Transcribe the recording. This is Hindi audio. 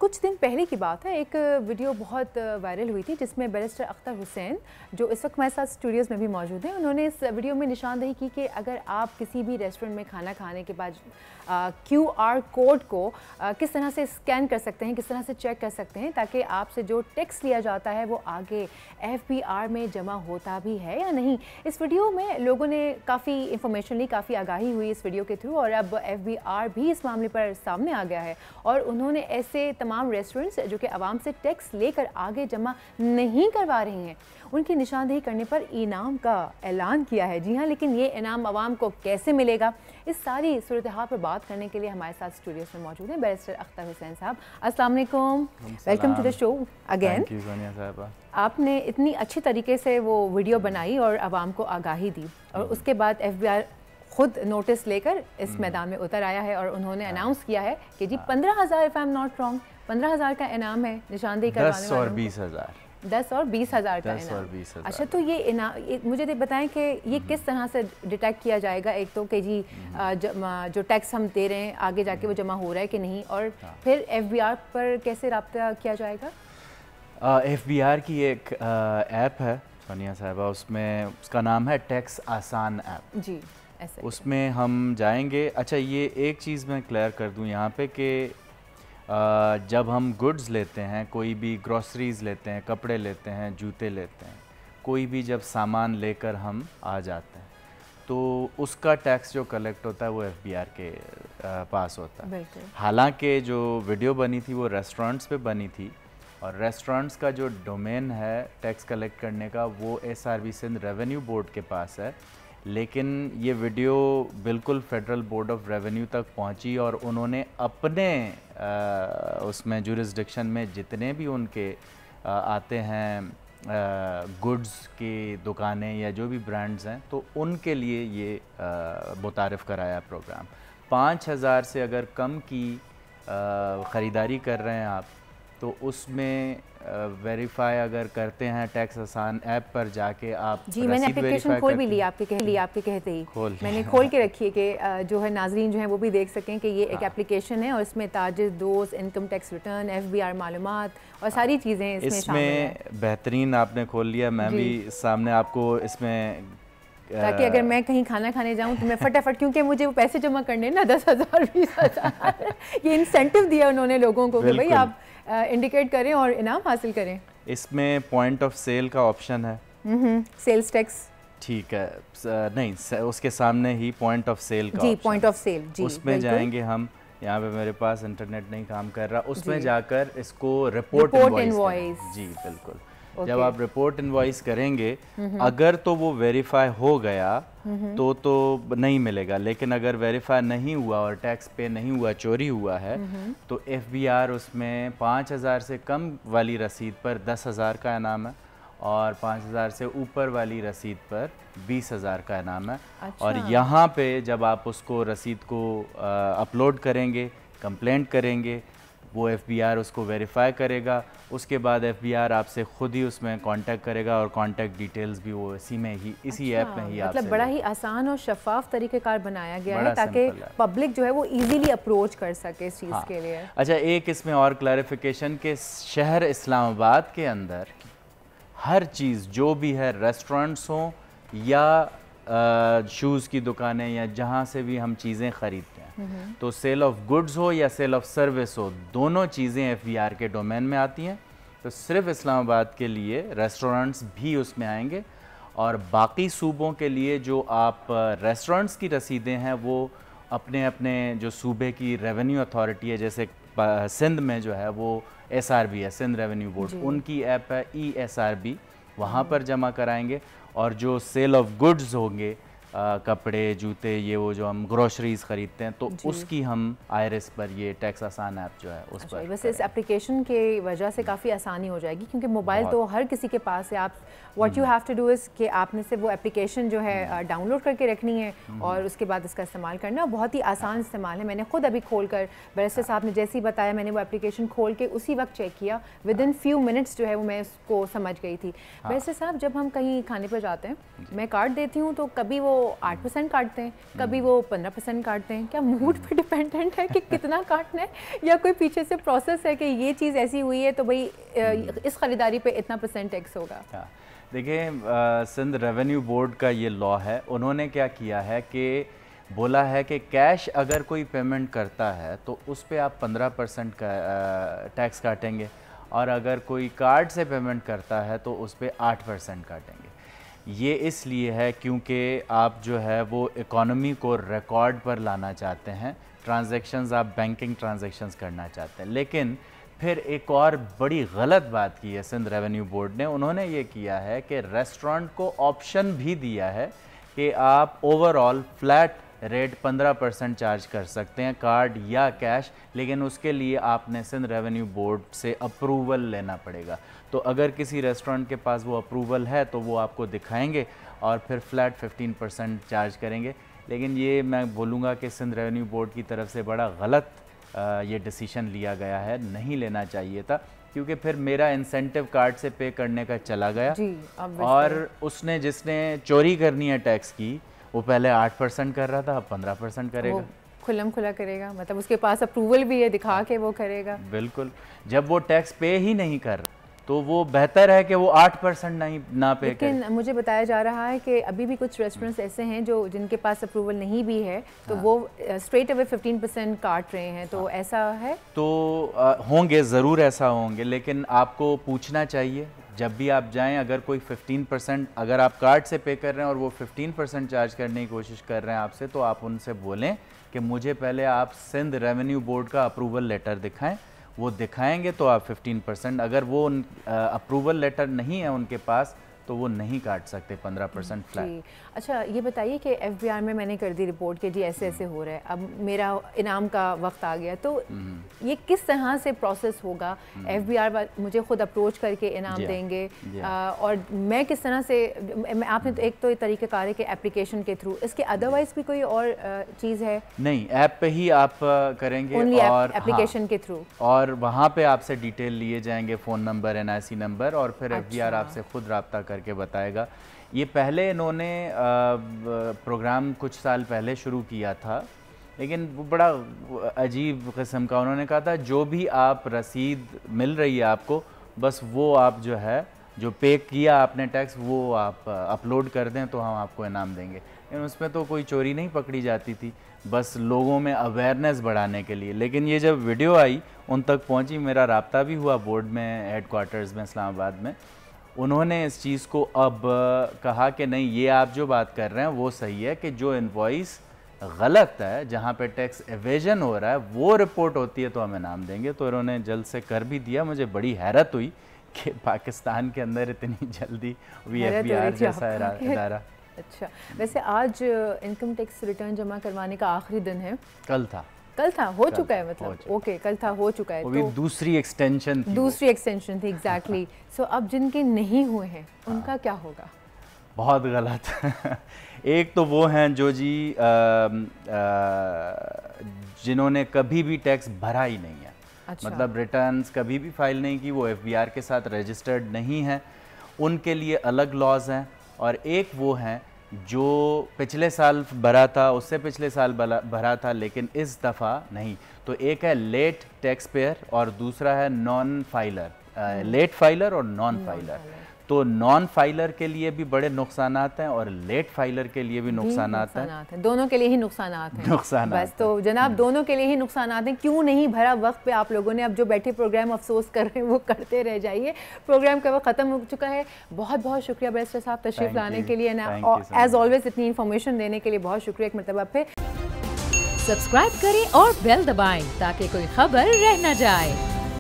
कुछ दिन पहले की बात है, एक वीडियो बहुत वायरल हुई थी जिसमें बैरिस्टर अख्तर हुसैन, जो इस वक्त हमारे साथ स्टूडियोज़ में भी मौजूद हैं, उन्होंने इस वीडियो में निशानदेही की कि अगर आप किसी भी रेस्टोरेंट में खाना खाने के बाद QR कोड को किस तरह से स्कैन कर सकते हैं, किस तरह से चेक कर सकते हैं ताकि आपसे जो टैक्स लिया जाता है वो आगे FBR में जमा होता भी है या नहीं। इस वीडियो में लोगों ने काफ़ी इंफॉर्मेशन ली, काफ़ी आगाही हुई इस वीडियो के थ्रू, और अब FBR भी इस मामले पर सामने आ गया है और उन्होंने ऐसे तमाम रेस्टोरेंट्स जो कि आवाम से टैक्स लेकर आगे जमा नहीं करवा रहे हैं, उनकी निशानदेही करने पर इनाम का ऐलान किया है। जी हाँ, लेकिन ये इनाम आवाम को कैसे मिलेगा, इस सारी सूरत हाल पर बात करने के लिए हमारे साथ स्टूडियोज़ में मौजूद हैं बैरिस्टर अख्तर हुसैन साहब। अस्सलाम वालेकुम, welcome to the show again. Thank you Sonia साहबा। आपने इतनी अच्छी तरीके से वो वीडियो बनाई और आवाम को आगाही दी, और उसके बाद FBR खुद नोटिस लेकर इस मैदान में उतर आया है और उन्होंने अनाउंस किया है कि जी 15,000, if I am not wrong, 15,000 का इनाम है निशानदेही करवाने वालों को। 10 और 20,000। 10 और 20,000 का इनाम। अच्छा, तो ये इनाम मुझे बताएं कि ये किस तरह से डिटेक्ट किया जाएगा? एक तो कि जी जो टैक्स हम दे रहे हैं आगे जाके वो जमा हो रहा है कि नहीं, और फिर FBR पर कैसे रब्ता किया जाएगा? FBR की एक ऐप है सोनिया साहबा, उसमें उसका नाम है टैक्स आसान ऐप। जी, ऐसे उसमें हम जाएंगे। अच्छा, ये एक चीज़ मैं क्लियर कर दूं यहाँ पे कि जब हम गुड्स लेते हैं, कोई भी ग्रॉसरीज़ लेते हैं, कपड़े लेते हैं, जूते लेते हैं, कोई भी जब सामान लेकर हम आ जाते हैं तो उसका टैक्स जो कलेक्ट होता है वो FBR के पास होता है। हालांकि जो वीडियो बनी थी वो रेस्टोरेंट्स पे बनी थी, और रेस्टोरेंट्स का जो डोमेन है टैक्स कलेक्ट करने का वो SRB सिंध रेवेन्यू बोर्ड के पास है, लेकिन ये वीडियो बिल्कुल फेडरल बोर्ड ऑफ रेवेन्यू तक पहुंची और उन्होंने अपने उसमें जुरिस्डिक्शन में जितने भी उनके आते हैं गुड्स की दुकानें या जो भी ब्रांड्स हैं, तो उनके लिए ये मुतारिफ़ कराया प्रोग्राम। 5,000 से अगर कम की ख़रीदारी कर रहे हैं आप, तो उसमें वेरीफाई अगर करते हैं टैक्स आसान ऐप पर जाके आप। जी, मैंने एप्लीकेशन खोल भी लिया आपके कहते ही मैंने खोल के रखी है कि जो है नाजरीन जो है वो भी देख सकें कि ये एक एप्लीकेशन है और इसमें ताजिर दोस्त, इनकम टैक्स रिटर्न, FBR मालूमात और सारी चीज़ें इसमें शामिल हैं। बेहतरीन आपने खोल लिया, मैं भी सामने आपको इसमें, ताकि अगर मैं कहीं खाना खाने जाऊं तो मैं फटाफट, क्योंकि मुझे वो पैसे जमा करने ना 10,000 20,000 ये इंसेंटिव दिया उन्होंने लोगों को कि भाई आप इंडिकेट करें और इनाम हासिल करें। इसमें पॉइंट ऑफ सेल का ऑप्शन है, सेल्स टैक्स, ठीक है, नहीं उसके सामने ही पॉइंट ऑफ सेल का, जी पॉइंट ऑफ सेल, जी उसमें जाएंगे हम। यहाँ पे मेरे पास इंटरनेट नहीं काम कर रहा, उसमें जाकर इसको रिपोर्ट इनवॉइस, जी बिल्कुल। जब आप रिपोर्ट इनवॉइस करेंगे, अगर तो वो वेरीफाई हो गया तो नहीं मिलेगा, लेकिन अगर वेरीफाई नहीं हुआ और टैक्स पे नहीं हुआ, चोरी हुआ है, तो FBR उसमें 5,000 से कम वाली रसीद पर 10,000 का इनाम है और 5,000 से ऊपर वाली रसीद पर 20,000 का इनाम है। अच्छा। और यहाँ पे जब आप उसको रसीद को अपलोड करेंगे, कंप्लेंट करेंगे, वो FBR उसको वेरीफाई करेगा, उसके बाद FBR आपसे खुद ही उसमें कांटेक्ट करेगा और कांटेक्ट डिटेल्स भी वो इसी में ही, इसी ऐप में ही, मतलब बड़ा ही आसान और शफाफ तरीक़ेकार बनाया गया है ताकि पब्लिक जो है वो इजीली अप्रोच कर सके इस चीज़ के लिए। अच्छा, एक इसमें और क्लैरिफिकेशन के शहर इस्लामाबाद के अंदर हर चीज़ जो भी है, रेस्टोरेंट्स हों या शूज़ की दुकानें या जहाँ से भी हम चीज़ें ख़रीदते हैं, तो सेल ऑफ गुड्स हो या सेल ऑफ सर्विस हो, दोनों चीज़ें FBR के डोमेन में आती हैं। तो सिर्फ इस्लामाबाद के लिए रेस्टोरेंट्स भी उसमें आएंगे, और बाकी सूबों के लिए जो आप रेस्टोरेंट्स की रसीदें हैं वो अपने अपने जो सूबे की रेवेन्यू अथॉरिटी है, जैसे सिंध में जो है वो SRB है, सिंध रेवेन्यू बोर्ड, उनकी ऐप है ESRB, वहाँ पर जमा कराएंगे। और जो सेल ऑफ गुड्स होंगे, कपड़े, जूते, ये वो जो हम ग्रोसरीज खरीदते हैं, तो उसकी हम IRS पर ये टैक्स आसान ऐप जो है उस पर। वैसे इस एप्लीकेशन के वजह से काफ़ी आसानी हो जाएगी, क्योंकि मोबाइल तो हर किसी के पास है। आप what you have to do is कि आपने सिर्फ वो एप्लीकेशन जो है डाउनलोड करके रखनी है और उसके बाद इसका इस्तेमाल करना। बहुत ही आसान इस्तेमाल है। मैंने खुद अभी खोल कर, बैरिस्टर साहब ने जैसे ही बताया, मैंने वो एप्लीकेशन खोल के उसी वक्त चेक किया, विद इन फ्यू मिनट्स जो है वो मैं उसको समझ गई थी। बैरिस्टर साहब, जब हम कहीं खाने पर जाते हैं, मैं कार्ड देती हूँ तो कभी वो 8% काटते हैं, कभी वो 15% काटते हैं। क्या मूड पे डिपेंडेंट है कि कितना काटना है, या कोई पीछे से प्रोसेस है कि ये चीज़ ऐसी हुई है तो भाई इस ख़रीदारी पे इतना % टैक्स होगा? देखिए, सिंध रेवेन्यू बोर्ड का ये लॉ है। उन्होंने क्या किया है कि बोला है कि कैश अगर कोई पेमेंट करता है तो उस पर आप 15% का टैक्स काटेंगे, और अगर कोई कार्ड से पेमेंट करता है तो उस पर 8% काटेंगे। ये इसलिए है क्योंकि आप जो है वो इकोनॉमी को रिकॉर्ड पर लाना चाहते हैं, ट्रांजैक्शंस आप बैंकिंग ट्रांजैक्शंस करना चाहते हैं। लेकिन फिर एक और बड़ी गलत बात की है सिंध रेवेन्यू बोर्ड ने। उन्होंने ये किया है कि रेस्टोरेंट को ऑप्शन भी दिया है कि आप ओवरऑल फ्लैट रेट 15% चार्ज कर सकते हैं, कार्ड या कैश, लेकिन उसके लिए आपने सिंध रेवेन्यू बोर्ड से अप्रूवल लेना पड़ेगा। तो अगर किसी रेस्टोरेंट के पास वो अप्रूवल है तो वो आपको दिखाएंगे और फिर फ्लैट 15% चार्ज करेंगे। लेकिन ये मैं बोलूँगा कि सिंध रेवेन्यू बोर्ड की तरफ से बड़ा गलत ये डिसीशन लिया गया है, नहीं लेना चाहिए था, क्योंकि फिर मेरा इंसेंटिव कार्ड से पे करने का चला गया जी, और उसने जिसने चोरी करनी है टैक्स की वो पहले 8% कर रहा था, अब 15% करेगा। खुल्लम खुला करेगा, मतलब उसके पास अप्रूवल भी है, दिखा के वो करेगा। बिल्कुल, जब वो टैक्स पे ही नहीं कर रहा तो वो बेहतर है कि वो 8% ना पे करे। लेकिन मुझे बताया जा रहा है कि अभी भी कुछ रेस्टोरेंट्स ऐसे हैं जो जिनके पास अप्रूवल नहीं भी है, तो वो स्ट्रेट अवे 15% काट रहे हैं। तो ऐसा है तो होंगे, ज़रूर ऐसा होंगे, लेकिन आपको पूछना चाहिए जब भी आप जाएं। अगर कोई 15%, अगर आप कार्ड से पे कर रहे हैं और वो 15% चार्ज करने की कोशिश कर रहे हैं आपसे, तो आप उनसे बोलें कि मुझे पहले आप सिंध रेवेन्यू बोर्ड का अप्रूवल लेटर दिखाएं। वो दिखाएंगे तो आप 15%, अगर वो अप्रूवल लेटर नहीं है उनके पास तो वो नहीं काट सकते 15% फ्लैट। अच्छा, ये बताइए कि एफबीआर में मैंने कर दी रिपोर्ट कि जी ऐसे ऐसे हो रहा है, अब मेरा इनाम का वक्त आ गया, तो ये किस तरह से प्रोसेस होगा? एफबीआर मुझे खुद अप्रोच करके इनाम देंगे, और मैं किस तरह से, आपने तो एक तो तरीक़ाकार है कि एप्लीकेशन के थ्रू, इसके अदरवाइज भी कोई और चीज़ है? नहीं, ऐप पे ही आप करेंगे और एप्लीकेशन के थ्रू, और वहाँ पे आपसे डिटेल लिए जाएंगे, फ़ोन नंबर, NIC नंबर, और फिर एफबीआर आपसे खुद रब्ता करके बताएगा। ये पहले इन्होंने प्रोग्राम कुछ साल पहले शुरू किया था, लेकिन वो बड़ा अजीब किस्म का। उन्होंने कहा था जो भी आप रसीद मिल रही है आपको, बस वो आप जो है जो पे किया आपने टैक्स वो आप अपलोड कर दें तो हम आपको इनाम देंगे। लेकिन उसमें तो कोई चोरी नहीं पकड़ी जाती थी, बस लोगों में अवेयरनेस बढ़ाने के लिए। लेकिन ये जब वीडियो आई उन तक पहुंची, मेरा राब्ता भी हुआ बोर्ड में, हेडक्वार्टर्स में इस्लामाबाद में, उन्होंने इस चीज़ को अब कहा कि नहीं, ये आप जो बात कर रहे हैं वो सही है कि जो इनवॉइस गलत है, जहाँ पे टैक्स एवेजन हो रहा है, वो रिपोर्ट होती है तो हम इनाम देंगे। तो इन्होंने जल्द से कर भी दिया। मुझे बड़ी हैरत हुई कि पाकिस्तान के अंदर इतनी जल्दी भी एफबीआर जैसा इदारा। अच्छा, वैसे आज इनकम टैक्स रिटर्न जमा करवाने का आखिरी दिन है। कल था, हो चुका है, मतलब ओके, कल था, हो चुका है। तो दूसरी एक्सटेंशन थी एग्जैक्टली। सो अब जिनके नहीं हुए हैं उनका क्या होगा? बहुत गलत एक तो वो हैं जो जी जिन्होंने कभी भी टैक्स भरा ही नहीं है। अच्छा। मतलब रिटर्न्स कभी भी फाइल नहीं की, वो एफबीआर के साथ रजिस्टर्ड नहीं है, उनके लिए अलग लॉज हैं। और एक वो हैं जो पिछले साल भरा था, उससे पिछले साल भरा था, लेकिन इस दफ़ा नहीं। तो एक है लेट टैक्स पेयर और दूसरा है नॉन फाइलर, लेट फाइलर और नॉन फाइलर। तो नॉन फाइलर के लिए भी बड़े नुकसानात हैं और लेट फाइलर के लिए भी नुकसानात हैं। दोनों के लिए ही नुकसानात हैं। बस तो जनाब दोनों के लिए ही नुकसानात हैं। क्यों नहीं भरा वक्त पे आप लोगों ने? अब जो बैठे प्रोग्राम अफसोस कर रहे हैं वो करते रह जाइए। प्रोग्राम का वक्त ख़त्म हो चुका है। बहुत बहुत शुक्रिया बैरिस्टर साहब तशरीफ़ लाने के लिए, एज ऑलवेज इतनी इन्फॉर्मेशन देने के लिए बहुत शुक्रिया एक मरतबा पे। सब्सक्राइब करें और बेल दबाएं ताकि कोई खबर रह न जाए।